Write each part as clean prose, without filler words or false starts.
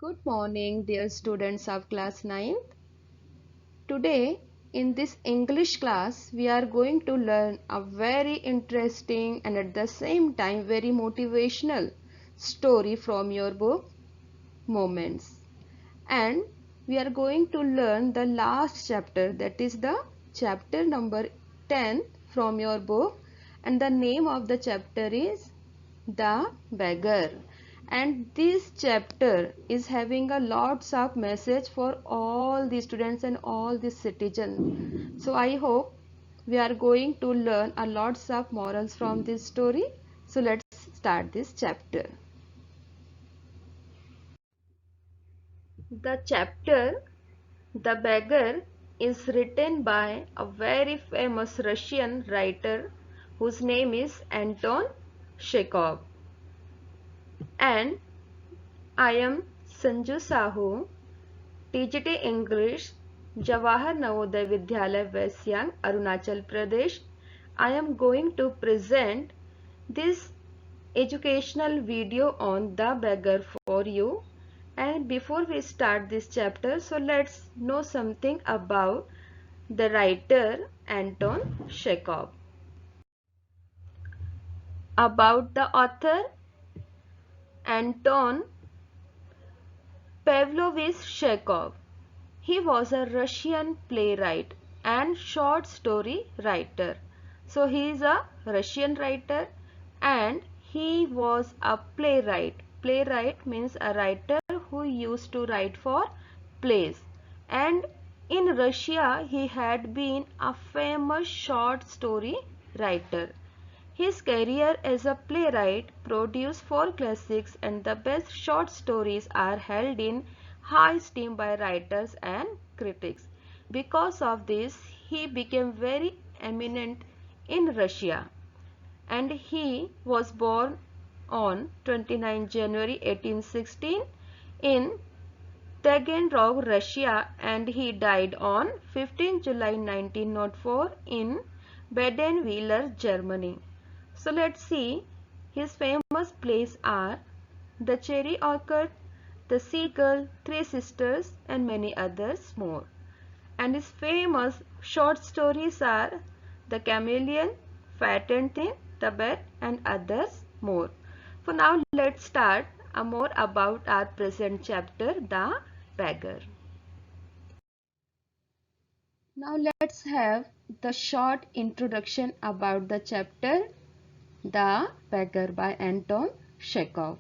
Good morning, dear students of class 9th. Today, in this English class, we are going to learn a very interesting and at the same time very motivational story from your book, Moments. And we are going to learn the last chapter, that is the chapter number 10 from your book, and the name of the chapter is The Beggar. And this chapter is having a lots of message for all the students and all the citizens. So I hope we are going to learn a lots of morals from this story. So let's start this chapter. The chapter The Beggar is written by a very famous Russian writer whose name is Anton Chekhov. And I am Sanju Sahu, TGT English, Jawahar Navodaya Vidyalaya West Arunachal Pradesh. I am going to present this educational video on The Beggar for you. And before we start this chapter, so let's know something about the writer Anton Chekhov. About the author Anton Pavlovich Chekhov. He was a Russian playwright and short story writer. So he is a Russian writer and he was a playwright. Playwright means a writer who used to write for plays. And in Russia he had been a famous short story writer. His career as a playwright produced four classics, and the best short stories are held in high esteem by writers and critics. Because of this, he became very eminent in Russia, and he was born on 29 January 1816 in Taganrog, Russia, and he died on 15 July 1904 in Baden-Württemberg, Germany. So let's see, his famous plays are The Cherry Orchard, The Seagull, Three Sisters, and many others more. And his famous short stories are The Chameleon, Fat and Thin, The Bat, and others more. For now, let's start more about our present chapter, The Beggar. Now let's have the short introduction about the chapter The Beggar by Anton Chekhov.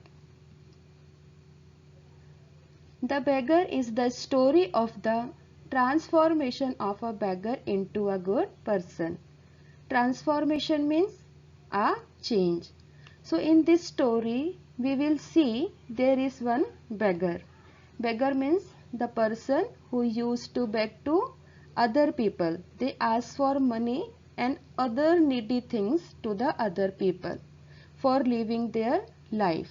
The Beggar is the story of the transformation of a beggar into a good person. Transformation means a change. So in this story we will see there is one beggar. Beggar means the person who used to beg to other people. They ask for money and other needy things to the other people for living their life.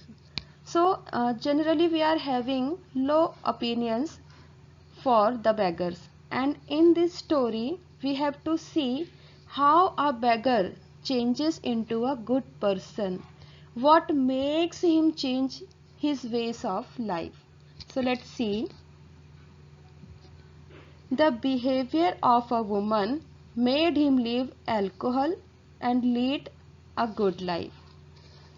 So generally we are having low opinions for the beggars, and in this story we have to see how a beggar changes into a good person, what makes him change his ways of life. So let's see. The behavior of a woman made him leave alcohol and lead a good life.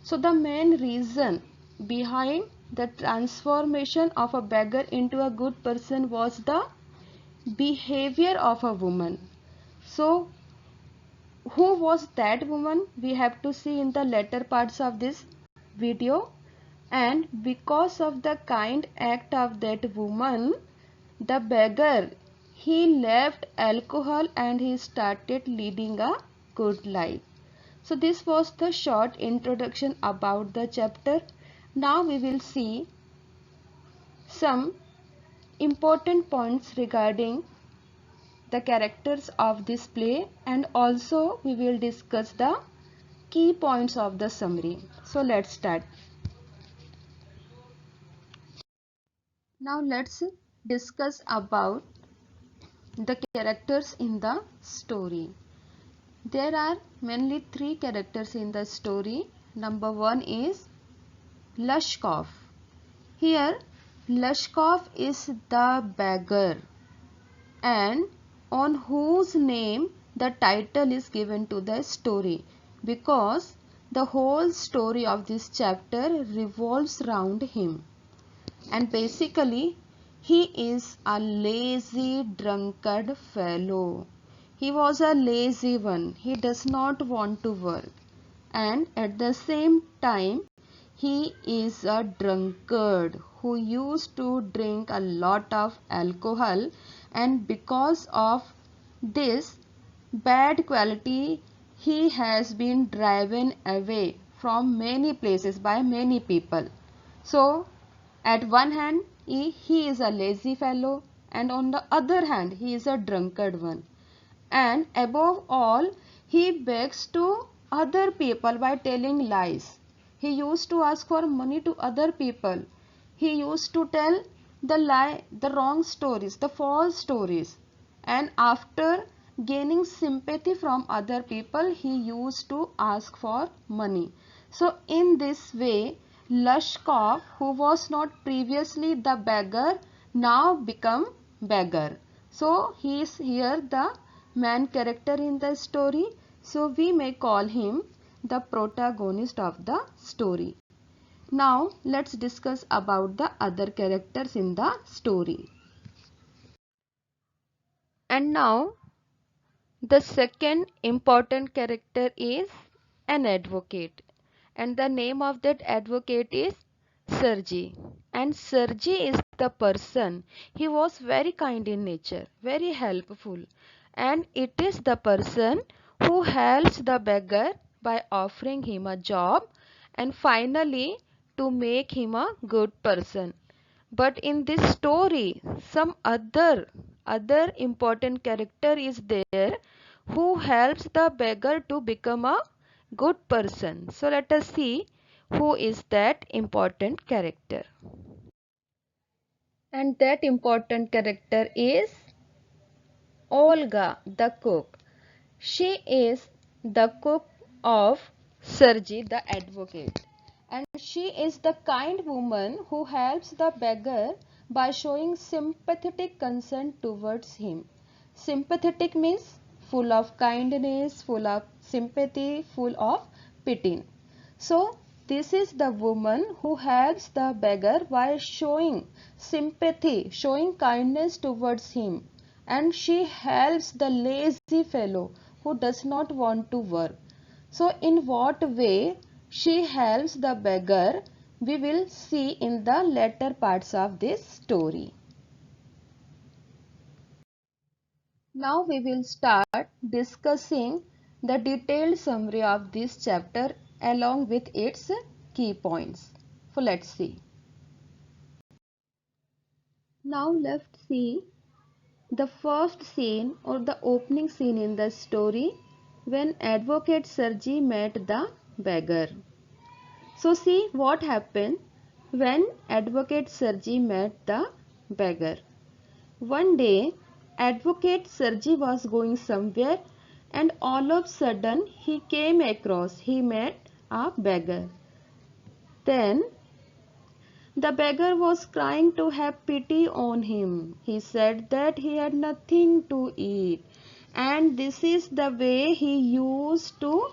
So the main reason behind the transformation of a beggar into a good person was the behavior of a woman. So who was that woman? We have to see in the later parts of this video. And because of the kind act of that woman, the beggar, he left alcohol and he started leading a good life. So this was the short introduction about the chapter. Now we will see some important points regarding the characters of this play, and also we will discuss the key points of the summary. So let's start. Now let's discuss about the characters in the story. There are mainly three characters in the story. Number one is Lushkov. Here Lashkov is the beggar and on whose name the title is given to the story, because the whole story of this chapter revolves around him. And basically, he is a lazy drunkard fellow. He was a lazy one. He does not want to work. And at the same time, he is a drunkard who used to drink a lot of alcohol, and because of this bad quality, he has been driven away from many places by many people. So, at one hand, he is a lazy fellow, and on the other hand, he is a drunkard one. And above all, he begs to other people by telling lies. He used to ask for money to other people. He used to tell the wrong stories, the false stories. And after gaining sympathy from other people, he used to ask for money. So in this way, Lashkov, who was not previously the beggar, now become beggar. So he is here the main character in the story. So we may call him the protagonist of the story. Now let's discuss about the other characters in the story. And now the second important character is an advocate, and the name of that advocate is Sergi. And Sergi is the person, he was very kind in nature, very helpful, and it is the person who helps the beggar by offering him a job and finally to make him a good person. But in this story, some other important character is there who helps the beggar to become a good person. So let us see who is that important character. And that important character is Olga, the cook. She is the cook of Sergi, the advocate. And she is the kind woman who helps the beggar by showing sympathetic concern towards him. Sympathetic means full of kindness, full of sympathy, full of pity. So, this is the woman who helps the beggar by showing sympathy, showing kindness towards him. And she helps the lazy fellow who does not want to work. So, in what way she helps the beggar, we will see in the later parts of this story. Now we will start discussing the detailed summary of this chapter along with its key points. So let's see. Now let's see the first scene or the opening scene in the story when advocate Sergi met the beggar. So see what happened when advocate Sergi met the beggar. One day, advocate Sergi was going somewhere and all of a sudden he met a beggar. Then the beggar was crying to have pity on him. He said that he had nothing to eat, and this is the way he used to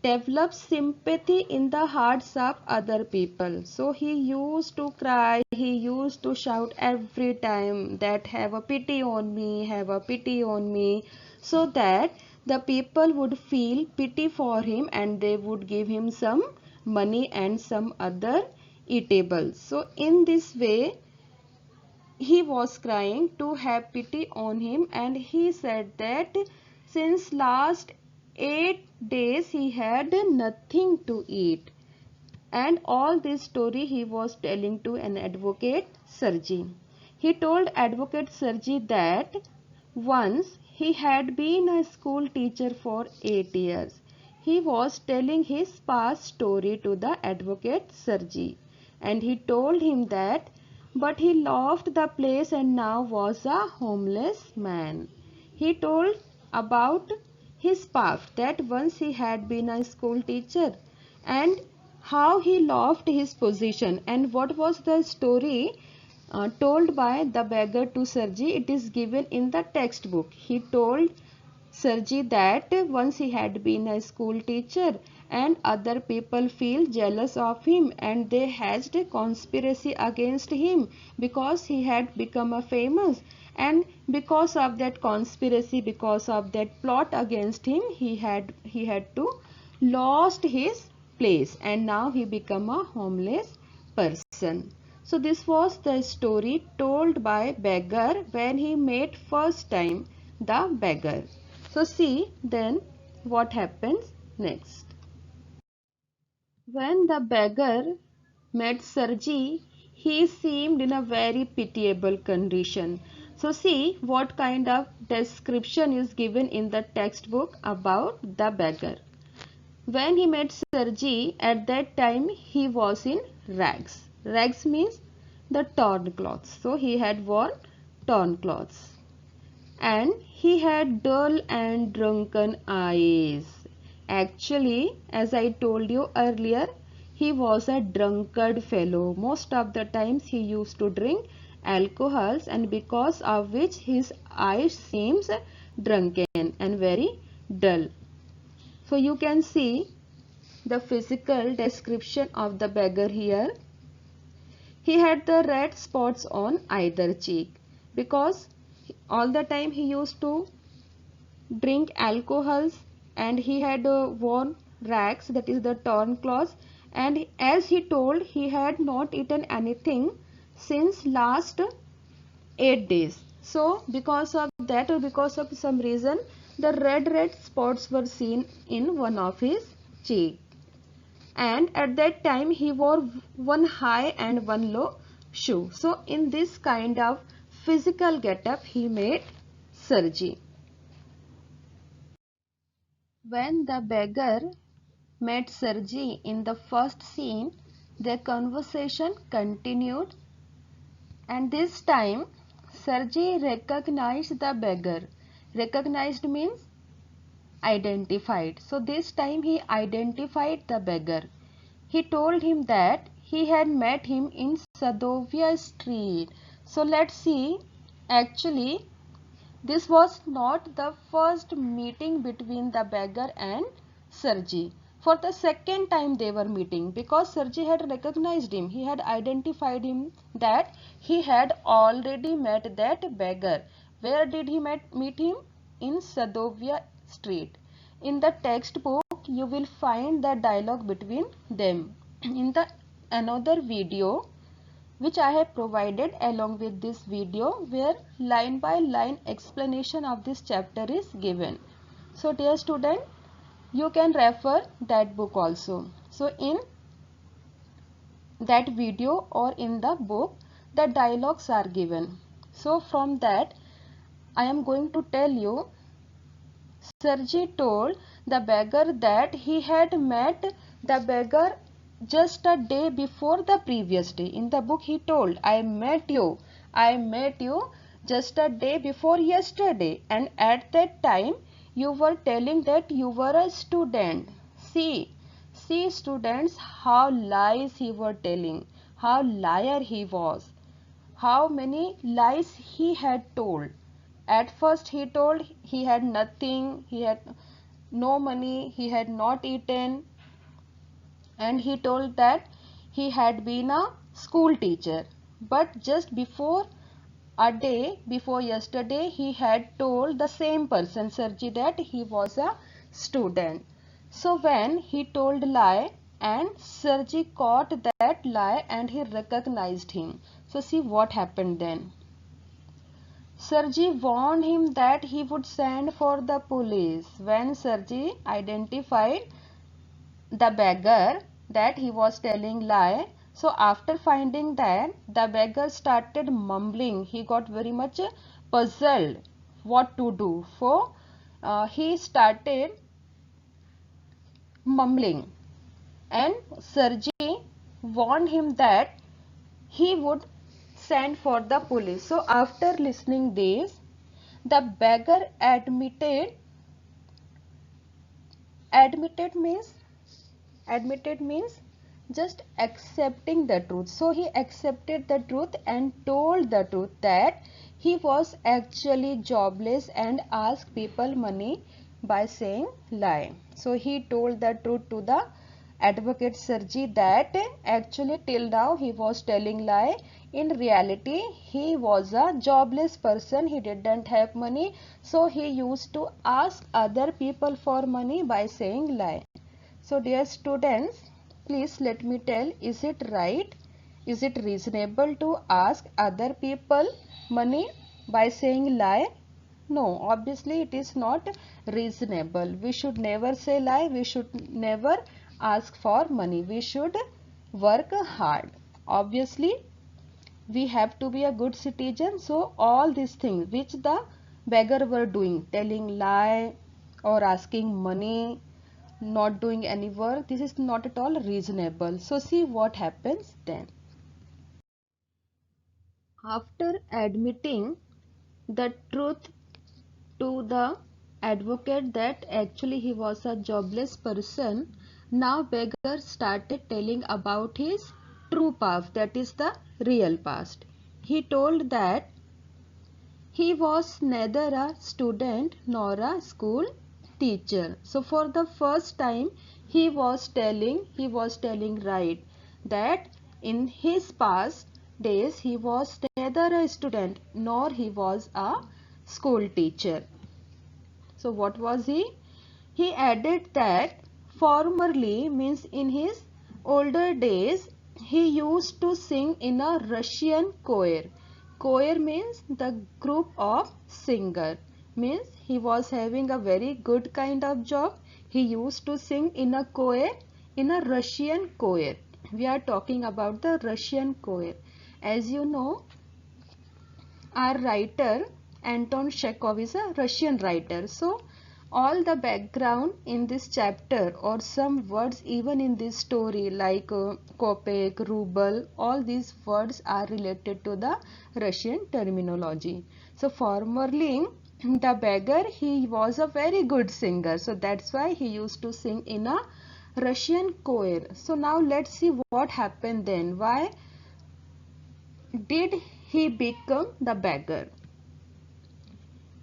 develop sympathy in the hearts of other people. So he used to cry, he used to shout every time that have a pity on me, have a pity on me, so that the people would feel pity for him and they would give him some money and some other eatables. So in this way he was crying to have pity on him, and he said that since last 8 days he had nothing to eat, and all this story he was telling to an advocate Sergi. He told advocate Sergi that once he had been a school teacher for 8 years. He was telling his past story to the advocate Sergi, and he told him that but he left the place and now was a homeless man. He told about his past, that once he had been a school teacher and how he lost his position. And what was the story told by the beggar to Sarji? It is given in the textbook. He told Sarji that once he had been a school teacher and other people feel jealous of him and they hatched a conspiracy against him because he had become a famous, and because of that conspiracy, because of that plot against him, he had to lost his place and now he become a homeless person. So this was the story told by beggar when he met first time the beggar. So see then what happens next. When the beggar met Sarji, he seemed in a very pitiable condition. So see what kind of description is given in the textbook about the beggar. When he met Sarji, at that time he was in rags. Rags means the torn clothes. So he had worn torn clothes. And he had dull and drunken eyes. Actually, as I told you earlier, he was a drunkard fellow. Most of the times he used to drink alcohols, and because of which his eyes seems drunken and very dull. So you can see the physical description of the beggar here. He had the red spots on either cheek because all the time he used to drink alcohols, and he had worn rags, that is the torn clothes, and as he told he had not eaten anything since last 8 days. So because of that, or because of some reason, the red spots were seen in one of his cheek. And at that time he wore one high and one low shoe. So in this kind of physical getup he made Sarji. When the beggar met Sarji in the first scene, their conversation continued, and this time Sarji recognized the beggar. Recognized means identified. So this time he identified the beggar. He told him that he had met him in Sadovia Street. So let's see, actually this was not the first meeting between the beggar and Sarji. For the second time they were meeting, because Sarji had recognized him. He had identified him that he had already met that beggar. Where did he meet him? In Sadovia Street. In the textbook you will find the dialogue between them. In the another video which I have provided along with this video, where line by line explanation of this chapter is given. So dear student, you can refer that book also. So in that video or in the book, the dialogues are given. So from that I am going to tell you, Sarji told the beggar that he had met the beggar just a day before the previous day. In the book he told, I met you just a day before yesterday, and at that time you were telling that you were a student. See students, how lies he were telling, how liar he was, how many lies he had told. At first he told he had nothing, he had no money, he had not eaten, and he told that he had been a school teacher. But just before a day before yesterday, he had told the same person, Sarji, that he was a student. So when he told lie, and Sarji caught that lie and he recognized him. So see what happened then. Sarji warned him that he would send for the police. When Sarji identified the beggar that he was telling lie, so after finding that the beggar started mumbling, he got very much puzzled what to do. So he started mumbling, and Sarji warned him that he would send for the police. So after listening this, the beggar admitted means just accepting the truth. So he accepted the truth and told the truth that he was actually jobless and asked people money by saying lie. So he told the truth to the advocate Sergi that actually till now he was telling lie. In reality he was a jobless person, he didn't have money, so he used to ask other people for money by saying lie. So dear students, please let me tell, is it right? Is it reasonable to ask other people money by saying lie? No, obviously it is not reasonable. We should never say lie. We should never ask for money. We should work hard. Obviously, we have to be a good citizen. So all these things which the beggar were doing, telling lie or asking money, not doing any work, this is not at all reasonable. So see what happens then. After admitting the truth to the advocate that actually he was a jobless person, now beggar started telling about his true past, that is the real past. He told that he was neither a student nor a school teacher. So for the first time he was telling right that in his past days he was neither a student nor he was a school teacher. So what was he? He added that formerly means in his older days he used to sing in a Russian choir. Choir means the group of singer. Means he was having a very good kind of job. He used to sing in a choir, in a Russian choir. We are talking about the Russian choir. As you know, our writer Anton Chekhov is a Russian writer. So all the background in this chapter or some words even in this story like kopeck, ruble, all these words are related to the Russian terminology. So formerly the beggar, he was a very good singer. So that's why he used to sing in a Russian choir. So now let's see what happened then. Why did he become the beggar?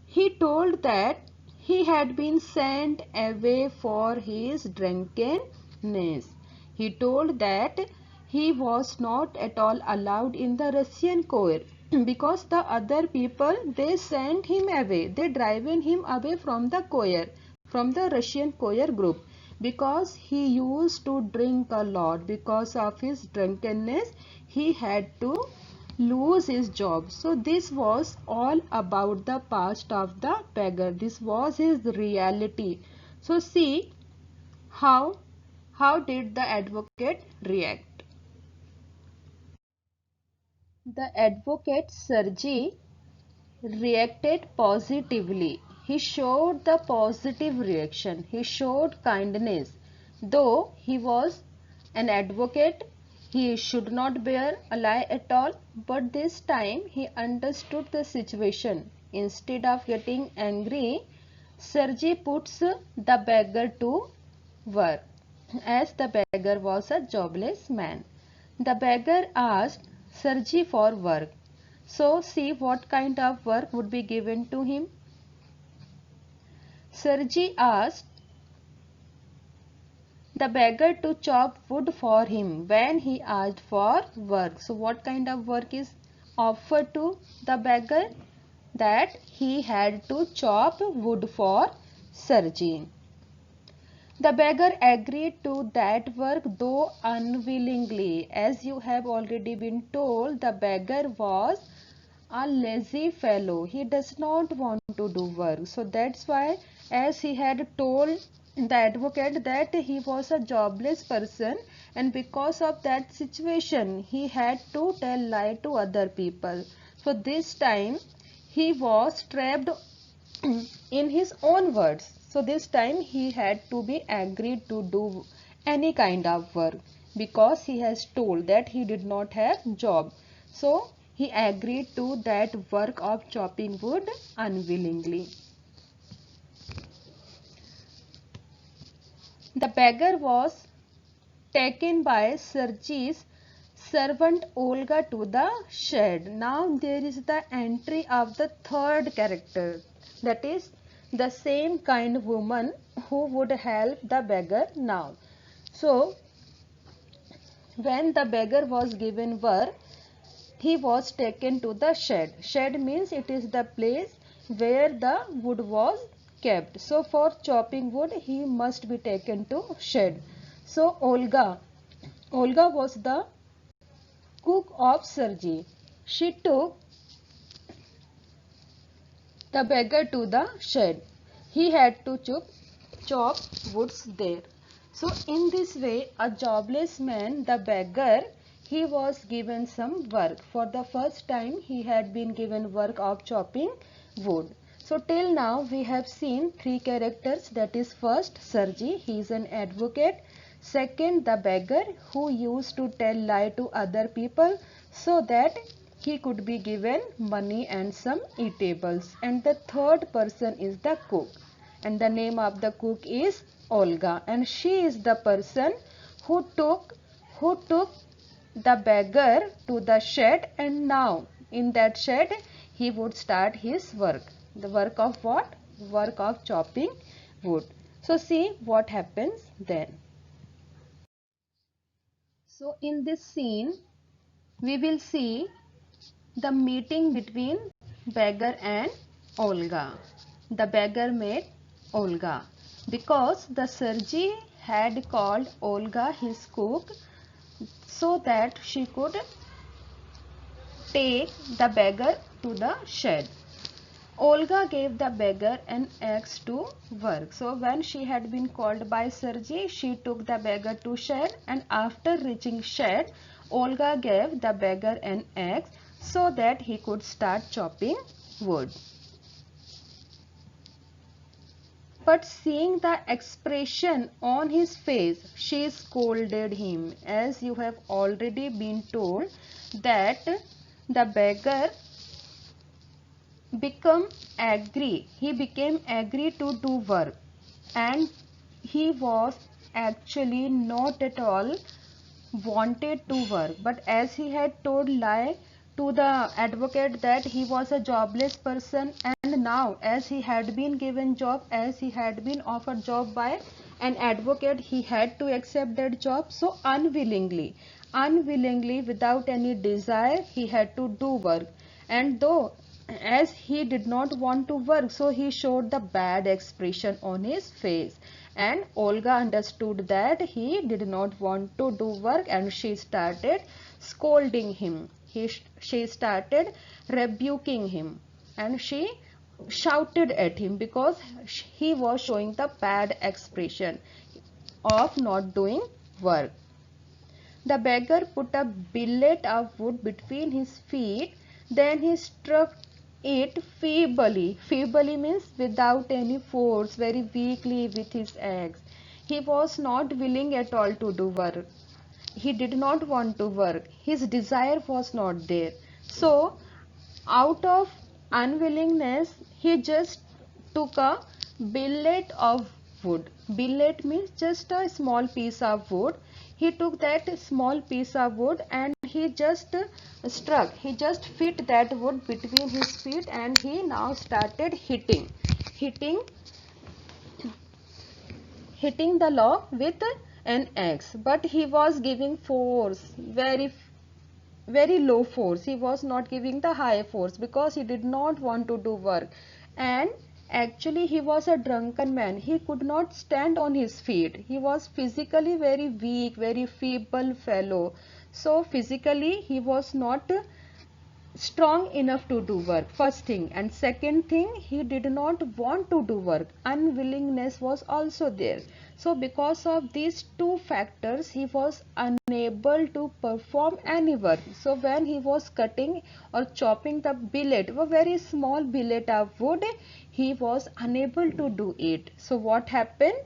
He told that he had been sent away for his drunkenness. He told that he was not at all allowed in the Russian choir because the other people, they sent him away. They driven him away from the choir, from the Russian choir group, because he used to drink a lot. Because of his drunkenness, he had to lose his job. So this was all about the past of the beggar. This was his reality. So see how did the advocate react? The advocate Sergi reacted positively. He showed the positive reaction. He showed kindness. Though he was an advocate, he should not bear a lie at all. But this time he understood the situation. Instead of getting angry, Sergi puts the beggar to work, as the beggar was a jobless man. The beggar asked Sergi for work. So see what kind of work would be given to him. Sergi asked the beggar to chop wood for him when he asked for work. So what kind of work is offered to the beggar? That he had to chop wood for Sergi. The beggar agreed to that work though unwillingly. As you have already been told, the beggar was a lazy fellow. He does not want to do work. So that's why, as he had told the advocate that he was a jobless person, and because of that situation he had to tell lie to other people. So this time he was trapped in his own words. So this time he had to be agreed to do any kind of work because he has told that he did not have job. So he agreed to that work of chopping wood unwillingly. The beggar was taken by Sergei's servant Olga to the shed. Now there is the entry of the third character, that is the same kind woman who would help the beggar now. So when the beggar was given work, he was taken to the shed. Shed means it is the place where the wood was kept. So for chopping wood, he must be taken to shed. So Olga was the cook of Sergei. She took the beggar to the shed. He had to chop woods there. So in this way, a jobless man, the beggar, he was given some work. For the first time, he had been given work of chopping wood. So till now, we have seen three characters. That is first, Sergei, he is an advocate. Second, the beggar who used to tell lie to other people so that he could be given money and some eatables. And the third person is the cook. And the name of the cook is Olga. And she is the person who took the beggar to the shed, and now in that shed he would start his work. The work of what? Work of chopping wood. So see what happens then. So in this scene we will see the meeting between beggar and Olga. The beggar met Olga because the Sergei had called Olga his cook so that she could take the beggar to the shed. Olga gave the beggar an axe to work. So when she had been called by Sergei, she took the beggar to shed, and after reaching shed, Olga gave the beggar an axe so that he could start chopping wood. But seeing the expression on his face, she scolded him. As you have already been told that the beggar became angry to do work, and he was actually not at all wanted to work, but as he had told lie to the advocate that he was a jobless person, and now as he had been given job, as he had been offered job by an advocate, he had to accept that job. So unwillingly without any desire, he had to do work, and though as he did not want to work, so he showed the bad expression on his face, and Olga understood that he did not want to do work, and she started scolding him. She started rebuking him, and she shouted at him because he was showing the bad expression of not doing work. The beggar put a billet of wood between his feet, then he struck it feebly. Feebly means without any force, very weakly with his axe. He was not willing at all to do work. He did not want to work. His desire was not there. So, out of unwillingness, he just took a billet of wood. Billet means just a small piece of wood. He took that small piece of wood and he just struck. He just fit that wood between his feet, and he now started hitting the log with an axe. But he was giving force, very low force. He was not giving the high force because he did not want to do work, and actually he was a drunken man. He could not stand on his feet. He was physically very weak, very feeble fellow. So physically he was not strong enough to do work, first thing, and second thing, he did not want to do work. Unwillingness was also there. So because of these two factors, he was unable to perform any work. So when he was cutting or chopping the billet, a very small billet of wood, he was unable to do it. So what happened?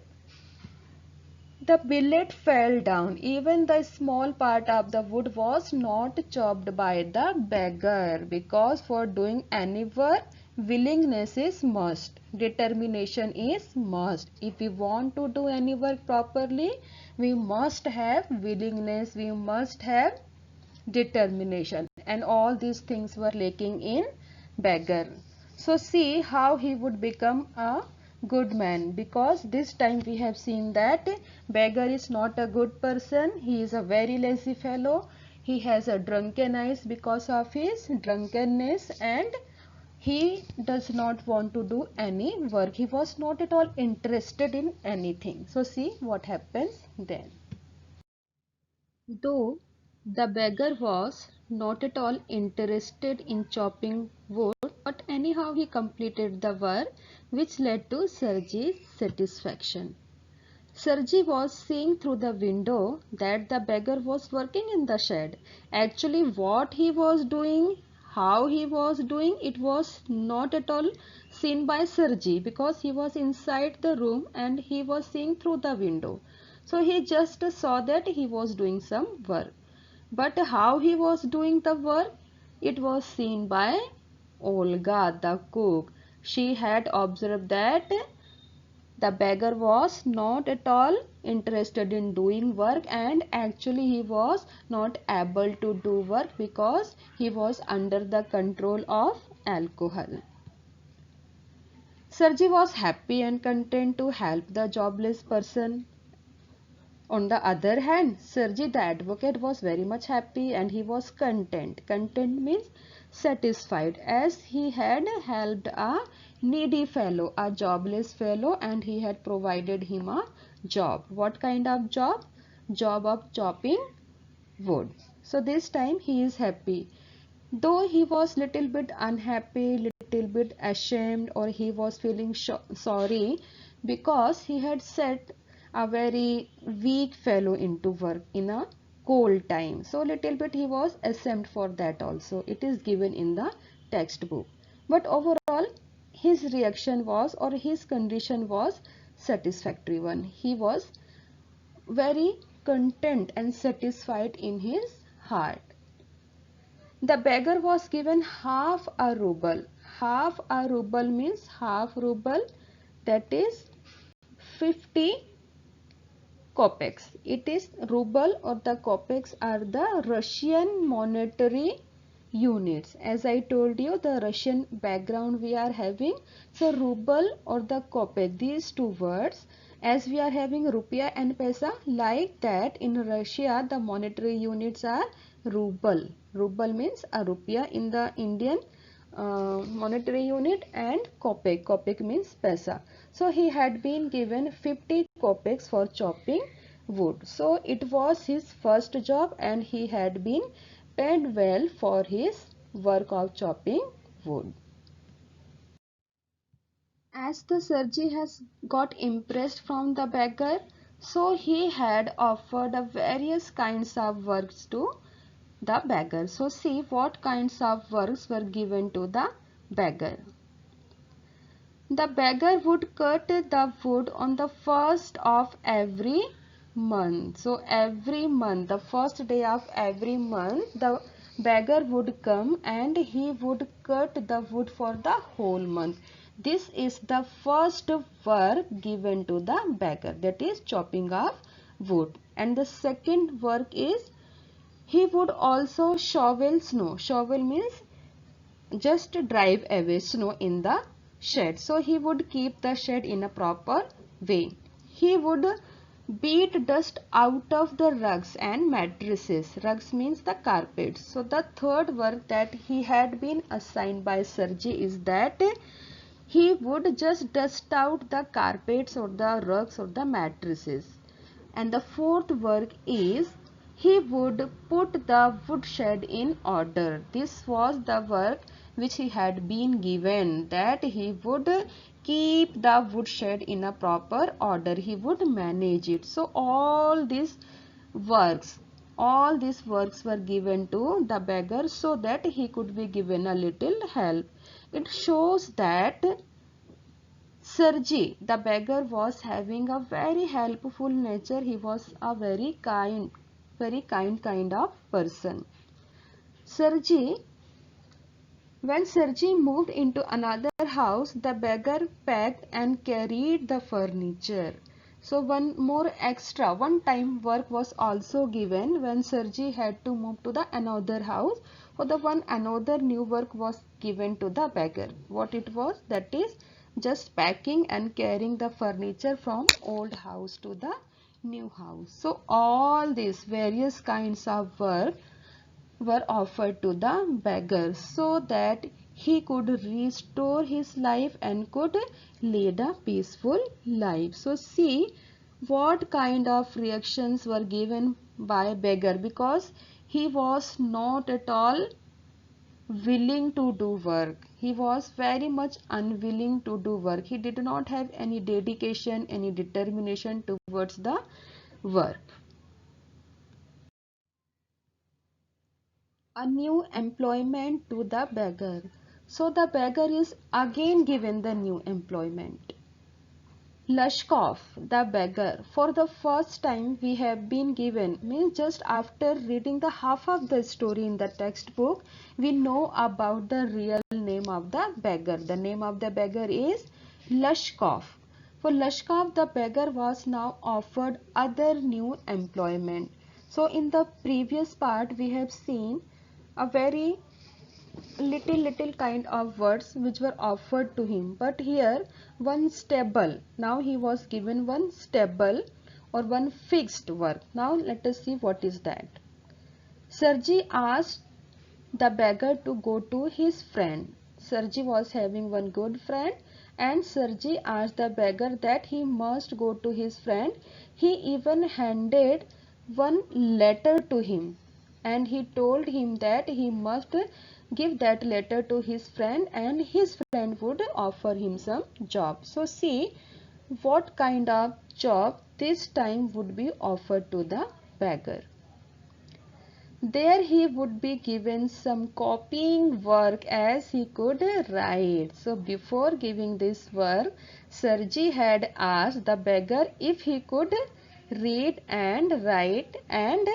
The billet fell down. Even the small part of the wood was not chopped by the beggar, because for doing any work, willingness is must, determination is must. If we want to do any work properly, we must have willingness, we must have determination, and all these things were lacking in beggar. So see how he would become a good man, because this time we have seen that beggar is not a good person. He is a very lazy fellow. He has a drunken eyes because of his drunkenness, and he does not want to do any work. He was not at all interested in anything. So see what happens then. Though the beggar was not at all interested in chopping wood, but anyhow he completed the work, which led to Sergei's satisfaction. Sergei was seeing through the window that the beggar was working in the shed. Actually, what he was doing, how he was doing, it was not at all seen by Sergei, because he was inside the room and he was seeing through the window. So he just saw that he was doing some work. But how he was doing the work, it was seen by Olga, the cook. She had observed that the beggar was not at all interested in doing work, and actually he was not able to do work because he was under the control of alcohol. Sergei was happy and content to help the jobless person. On the other hand, Sergei the advocate was very much happy and he was content. Content means satisfied, as he had helped a needy fellow, a jobless fellow, and he had provided him a job. What kind of job? Job of chopping wood. So this time he is happy. Though he was little bit unhappy, little bit ashamed, or he was feeling sorry because he had set a very weak fellow into work in a cold time. So little bit he was ashamed for that also. It is given in the textbook. But overall his reaction was, or his condition was, satisfactory one. He was very content and satisfied in his heart. The beggar was given half a ruble. Half a ruble means half ruble, that is 50 kopecks. It is ruble, or the kopecks are the Russian monetary units. As I told you, the Russian background we are having. So ruble or the kopek, these two words, as we are having rupiah and paisa, like that in Russia the monetary units are ruble. Ruble means a rupiah in the Indian monetary unit, and kopek. Kopek means paisa. So he had been given 50 kopecks for chopping wood. So it was his first job and he had been paid well for his work of chopping wood. As the Sergei has got impressed from the beggar, so he had offered various kinds of works to the beggar. So see what kinds of works were given to the beggar. The beggar would cut the wood on the first of every month. So every month, the first day of every month, the beggar would come and he would cut the wood for the whole month. This is the first work given to the beggar, that is chopping of wood. And the second work is he would also shovel snow. Shovel means just drive away snow in the shed. So he would keep the shed in a proper way. He would beat dust out of the rugs and mattresses. Rugs means the carpets. So the third work that he had been assigned by Sergei is that he would just dust out the carpets or the rugs or the mattresses. And the fourth work is he would put the woodshed in order. This was the work which he had been given, that he would keep the woodshed in a proper order. He would manage it. So all these works were given to the beggar so that he could be given a little help. It shows that Sergei, the beggar, was having a very helpful nature. He was a very kind kind of person. Sergei, when Sergei moved into another house, the beggar packed and carried the furniture. So one time work was also given when Sergi had to move to the another house. For the one another new work was given to the beggar. What it was? That is just packing and carrying the furniture from old house to the new house. So all these various kinds of work were offered to the beggar so that he could restore his life and could lead a peaceful life. So see what kind of reactions were given by beggar, because he was not at all willing to do work. He was very much unwilling to do work. He did not have any dedication, any determination towards the work. A new employment to the beggar. So the beggar is again given the new employment. Lashkov, the beggar, for the first time we have been given, means just after reading the half of the story in the textbook, we know about the real name of the beggar. The name of the beggar is Lashkov. For Lashkov, the beggar was now offered other new employment. So in the previous part we have seen a very little kind of words which were offered to him, but here one stable, now he was given one stable or one fixed work. Now let us see what is that. Sergi asked the beggar to go to his friend. Sergi was having one good friend, and Sergi asked the beggar that he must go to his friend. He even handed one letter to him, and he told him that he must give that letter to his friend and his friend would offer him some job. So see what kind of job this time would be offered to the beggar. There he would be given some copying work as he could write. So before giving this work, Sergi had asked the beggar if he could read and write, and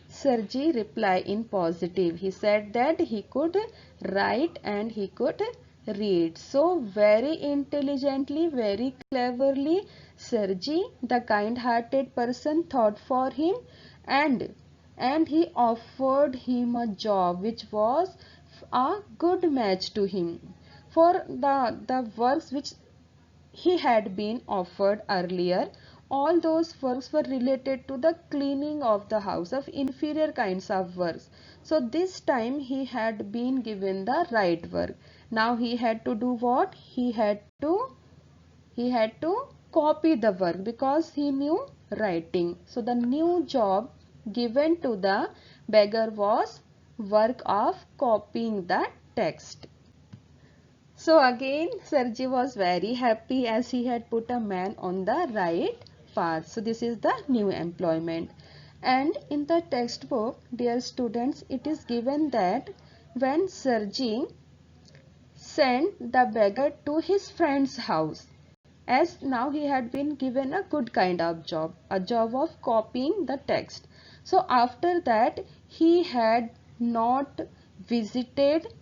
Sergi replied in positive. He said that he could write and he could read. So very intelligently, very cleverly, Sergi, the kind-hearted person, thought for him, and he offered him a job which was a good match to him. For the works which he had been offered earlier, all those works were related to the cleaning of the house, of inferior kinds of works. So this time he had been given the right work. Now he had to do what? He had to copy the work because he knew writing. So the new job given to the beggar was work of copying the text. So again Sergi was very happy as he had put a man on the right path. So this is the new employment. And in the textbook, dear students, it is given that when Sergi sent the beggar to his friend's house, as now he had been given a good kind of job, a job of copying the text. So after that he had not visited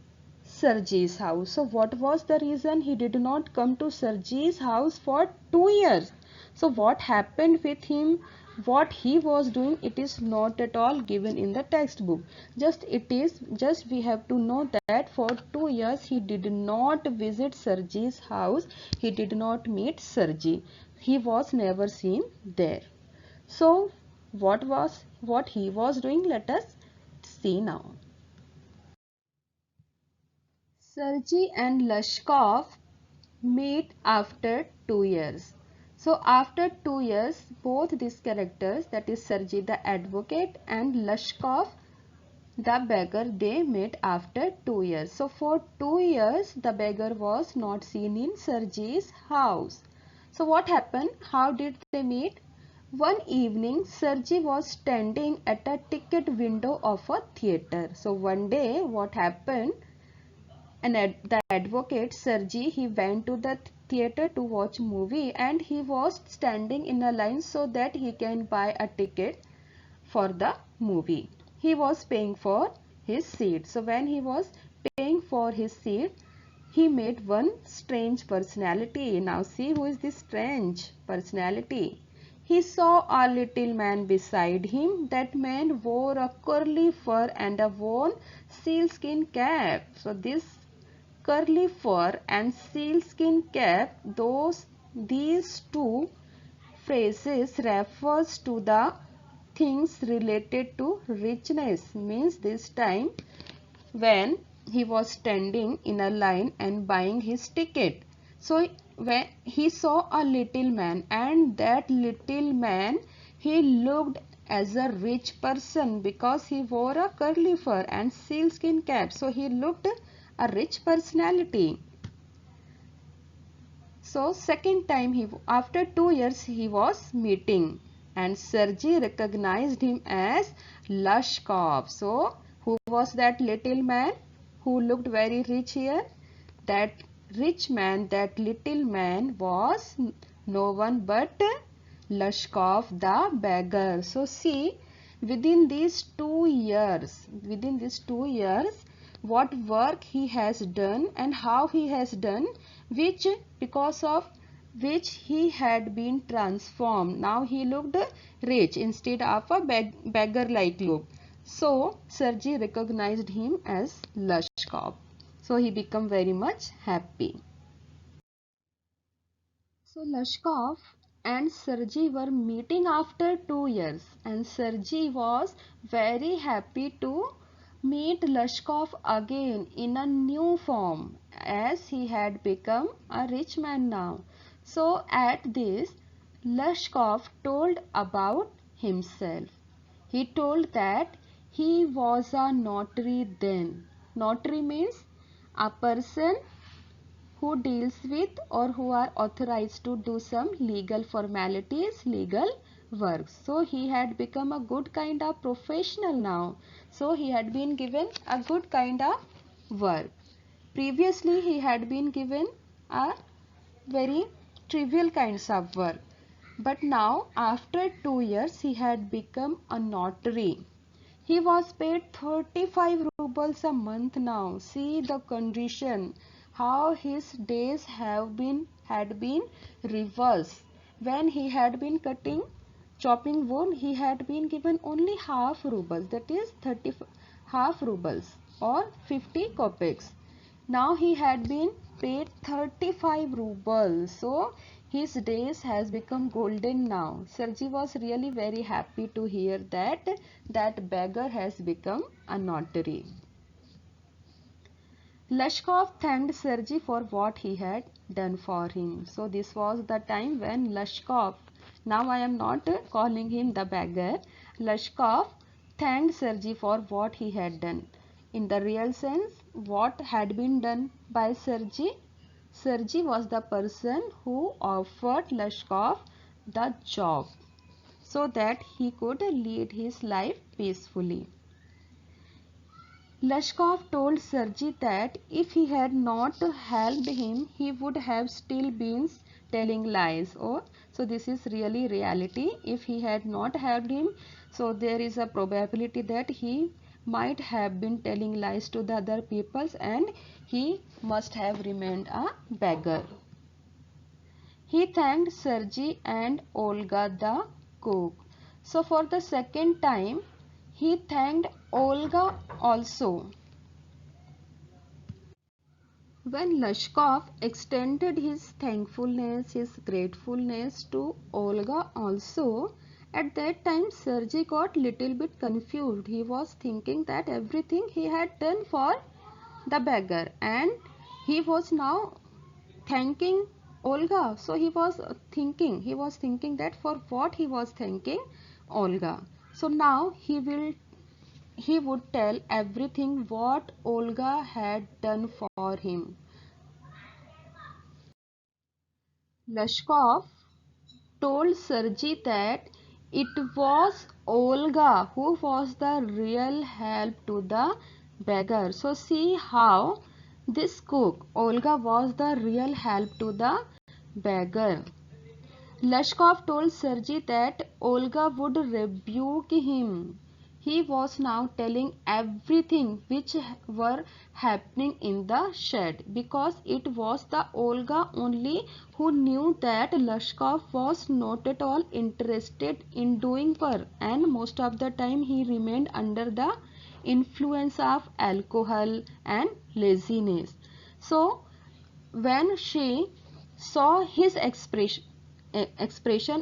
Sergi's house. So what was the reason he did not come to Sergi's house for 2 years? So what happened with him, what he was doing, it is not at all given in the textbook. Just we have to know that for 2 years he did not visit Sergi's house. He did not meet Sergi. He was never seen there. So what he was doing? Let us see now. Sergi and Lashkov meet after 2 years. So after 2 years, both these characters, that is Sergi the advocate and Lashkov the beggar, they met after 2 years. So for 2 years the beggar was not seen in Sergi's house. So what happened? How did they meet? One evening Sergi was standing at a ticket window of a theatre. So one day what happened? The advocate Sergi, he went to the theater to watch movie, and he was standing in a line so that he can buy a ticket for the movie. He was paying for his seat. So when he was paying for his seat, he met one strange personality. Now see who is this strange personality. He saw a little man beside him. That man wore a curly fur and a worn sealskin cap. So this curly fur and sealskin cap, these two phrases refers to the things related to richness. Means this time when he was standing in a line and buying his ticket. So when he saw a little man, and that little man, he looked as a rich person because he wore a curly fur and sealskin cap. So he looked a rich personality. So second time, after 2 years he was meeting, and Sergey recognized him as Lashkov. So who was that little man who looked very rich here? That rich man, that little man was no one but Lashkov the beggar. So see, within these 2 years, what work he has done and how he has done, which because of which he had been transformed. Now he looked rich instead of a beggar like look. So Sergey recognized him as Lashkov. So he became very much happy. So Lashkov and Sergey were meeting after 2 years, and Sergey was very happy to meet Lashkov again in a new form, as he had become a rich man now. So at this, Lashkov told about himself. He told that he was a notary then. Notary means a person who deals with or who are authorized to do some legal formalities, legal work. So he had become a good kind of professional now. So he had been given a good kind of work. Previously he had been given a very trivial kinds of work. But now after 2 years he had become a notary. He was paid 35 rubles a month now. See the condition, how his days had been reversed. When he had been chopping wood, he had been given only half rubles, that is 30 half rubles or 50 kopecks. Now he had been paid 35 rubles. So his days has become golden now. Sergey was really very happy to hear that beggar has become a notary. Lashkov thanked Sergey for what he had done for him. So this was the time when Lashkov, now I am not calling him the beggar, Lashkov thanked Sergey for what he had done. In the real sense, what had been done by Sergey? Sergey was the person who offered Lashkov the job so that he could lead his life peacefully. Lashkov told Sergey that if he had not helped him, he would have still been telling lies. Oh, so this is really reality. If he had not helped him, so there is a probability that he might have been telling lies to the other peoples, and he must have remained a beggar. He thanked Sergey and Olga the cook. So for the second time, he thanked Olga also. When Lashkov extended his thankfulness, his gratefulness to Olga also, at that time Sergey got little bit confused. He was thinking that everything he had done for the beggar, and he was now thanking Olga. So he was thinking that for what he was thanking Olga. So now he would tell everything what Olga had done for him. Lashkov told Sergey that it was Olga who was the real help to the beggar. So see how this cook, Olga, was the real help to the beggar. Lashkov told Sergey that Olga would rebuke him. he was now telling everything which were happening in the shed, because it was the Olga only who knew that Lashkov was not at all interested in doing work, and most of the time he remained under the influence of alcohol and laziness. So when she saw his expression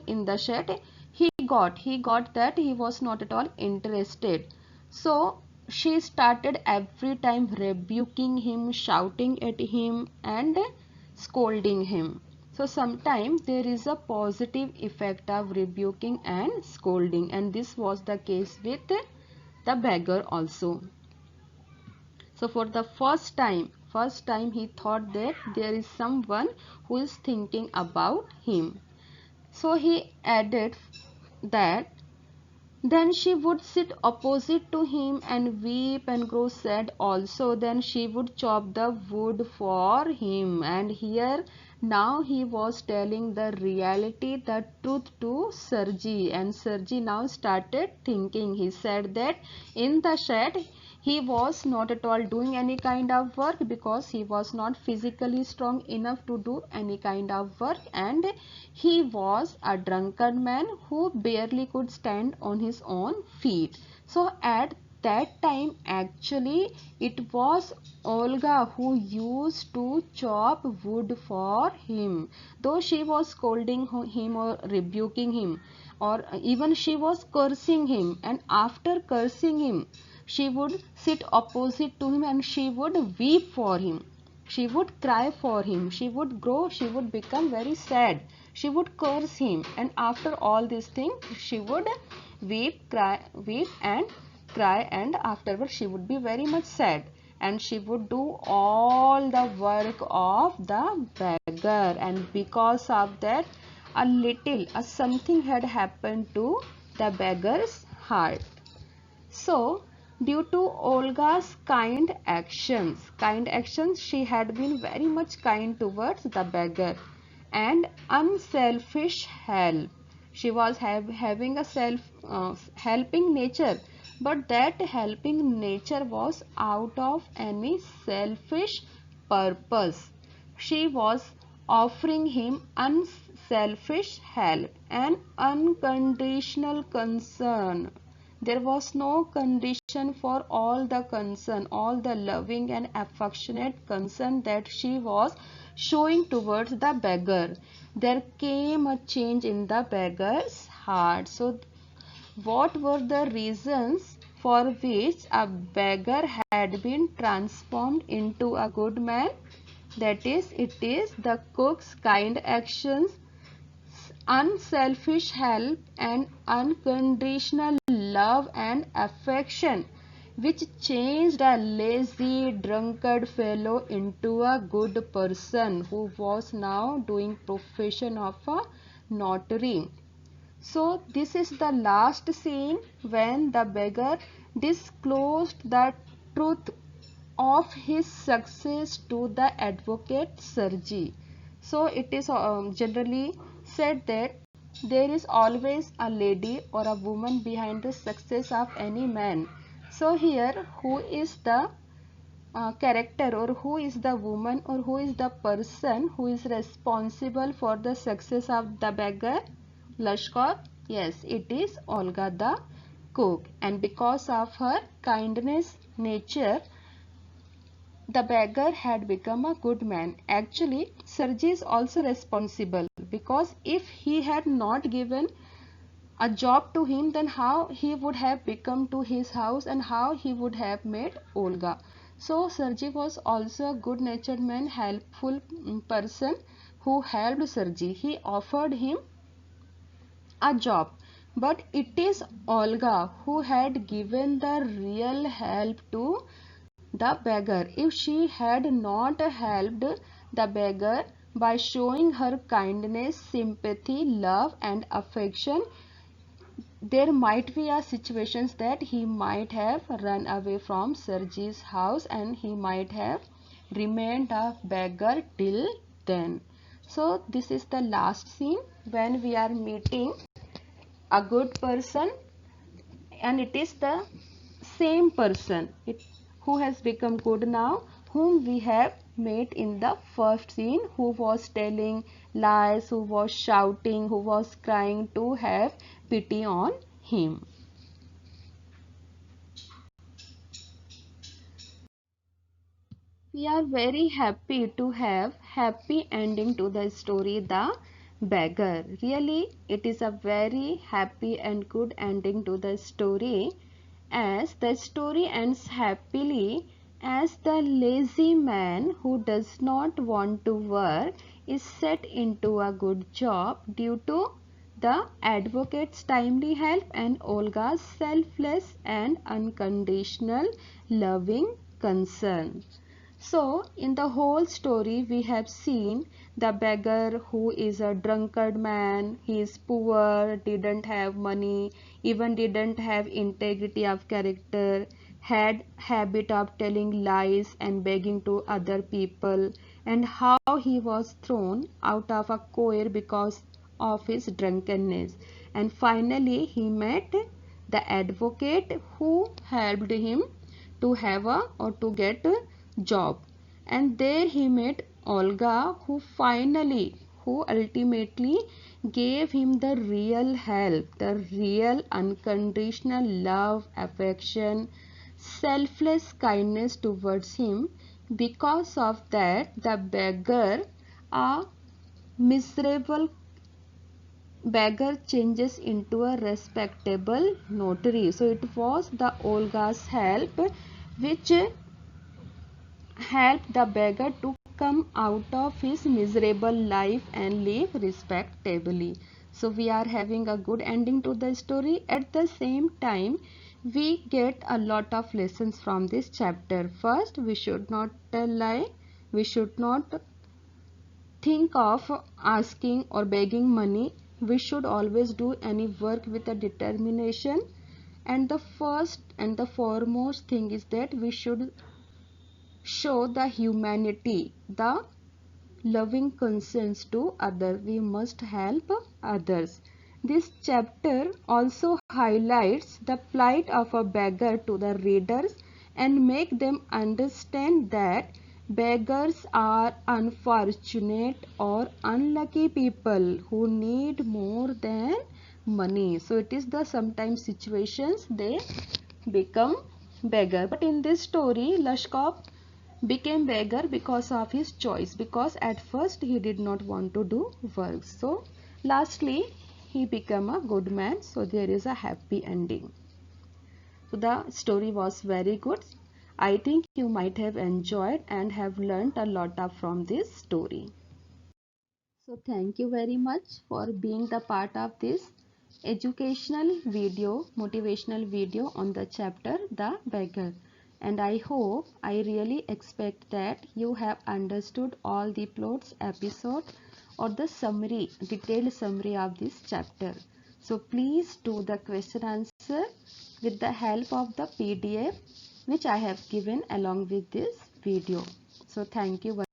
in the shed, he got that he was not at all interested. So she started every time rebuking him, shouting at him and scolding him. So sometimes there is a positive effect of rebuking and scolding, and this was the case with the beggar also. So for the first time he thought that there is someone who is thinking about him. So he added that then she would sit opposite to him and weep and grow sad also. Then she would chop the wood for him. And here now he was telling the reality, the truth to Sergi. And Sergi now started thinking. He said that in the shed he was not at all doing any kind of work because he was not physically strong enough to do any kind of work, and he was a drunkard man who barely could stand on his own feet. So at that time actually it was Olga who used to chop wood for him, though she was scolding him or rebuking him, or even she was cursing him, and after cursing him she would sit opposite to him and she would weep for him. She would cry for him. She would become very sad. She would curse him, and after all these things, she would weep and cry, and afterwards she would be very much sad. And she would do all the work of the beggar, and because of that, a something had happened to the beggar's heart. So, due to Olga's kind actions, she had been very much kind towards the beggar, and unselfish help. She was having a helping nature, but that helping nature was out of any selfish purpose. She was offering him unselfish help and unconditional concern. There was no condition for all the concern, all the loving and affectionate concern that she was showing towards the beggar. There came a change in the beggar's heart. So, what were the reasons for which a beggar had been transformed into a good man? That is, it is the cook's kind actions, unselfish help, and unconditional love and affection, which changed a lazy drunkard fellow into a good person who was now doing profession of a notary. So this is the last scene when the beggar disclosed the truth of his success to the advocate Sergi. So it is generally said that there is always a lady or a woman behind the success of any man. So here, who is the character, or who is the woman, or who is the person who is responsible for the success of the beggar Lashkov? Yes, it is Olga the cook, and because of her kindness nature, the beggar had become a good man. Actually, Sergei is also responsible, because if he had not given a job to him, then how he would have become to his house and how he would have met Olga. So Sergei was also a good natured man, helpful person who helped Sergei. He offered him a job, but it is Olga who had given the real help to the beggar. If she had not helped the beggar by showing her kindness, sympathy, love and affection, there might be a situations that he might have run away from Sergei's house and he might have remained a beggar till then. So this is the last scene when we are meeting a good person and it is the same person who has become good now, whom we have met in the first scene, who was telling lies, who was shouting, who was crying, to have pity on him. We are very happy to have happy ending to the story The Beggar. Really, it is a very happy and good ending to the story, as the story ends happily as the lazy man who does not want to work is set into a good job due to the advocate's timely help and Olga's selfless and unconditional loving concern. So, in the whole story, we have seen the beggar who is a drunkard man. He is poor, didn't have money, even didn't have integrity of character, had habit of telling lies and begging to other people, and how he was thrown out of a choir because of his drunkenness. And finally, he met the advocate who helped him to have a or to get a job, and there he met Olga, who ultimately gave him the real help, the real unconditional love, affection, selfless kindness towards him. Because of that, the beggar, a miserable beggar, changes into a respectable notary. So it was the Olga's help which helped the beggar to come out of his miserable life and live respectably. So we are having a good ending to the story. At the same time, we get a lot of lessons from this chapter. First, we should not tell lie. We should not think of asking or begging money. We should always do any work with a determination. And the first and the foremost thing is that we should show the humanity, the loving concerns to others. We must help others. This chapter also highlights the plight of a beggar to the readers and make them understand that beggars are unfortunate or unlucky people who need more than money. So it is the sometimes situations they become beggar. But in this story, Lashkov became beggar because of his choice, because at first he did not want to do work. So lastly he became a good man. So there is a happy ending. So the story was very good. I think you might have enjoyed and have learned a lot of from this story. So thank you very much for being the part of this educational video, motivational video on the chapter The Beggar. And I hope, I really expect that you have understood all the plots, episode or the summary, detailed summary of this chapter. So please do the question answer with the help of the PDF which I have given along with this video. So thank you.